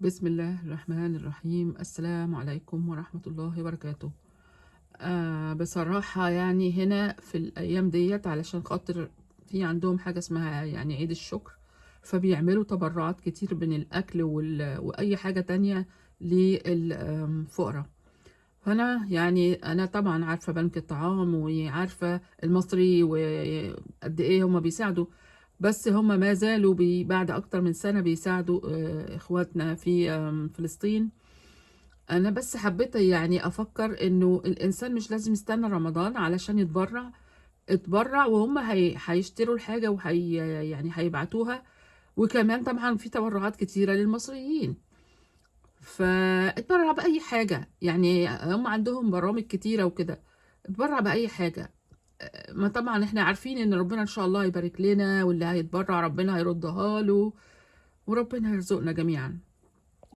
بسم الله الرحمن الرحيم. السلام عليكم ورحمة الله وبركاته. بصراحة يعني هنا في الأيام ديت علشان خاطر في عندهم حاجة اسمها يعني عيد الشكر، فبيعملوا تبرعات كتير بين الأكل وأي حاجة تانية للفقراء. فأنا يعني أنا طبعا عارفة بنك الطعام وعارفة المصري وقد إيه هما بيساعدوا، بس هما ما زالوا بعد أكتر من سنة بيساعدوا إخواتنا في فلسطين. أنا بس حبيت يعني أفكر إنه الإنسان مش لازم يستنى رمضان علشان اتبرع وهم هيشتروا الحاجة يعني هيبعتوها. وكمان طبعا في تبرعات كتيرة للمصريين، فاتبرع بأي حاجة. يعني هم عندهم برامج كتيرة وكده، اتبرع بأي حاجة. ما طبعا احنا عارفين ان ربنا ان شاء الله يبارك لنا، واللي هيتبرع ربنا هيردها له، وربنا يرزقنا جميعا.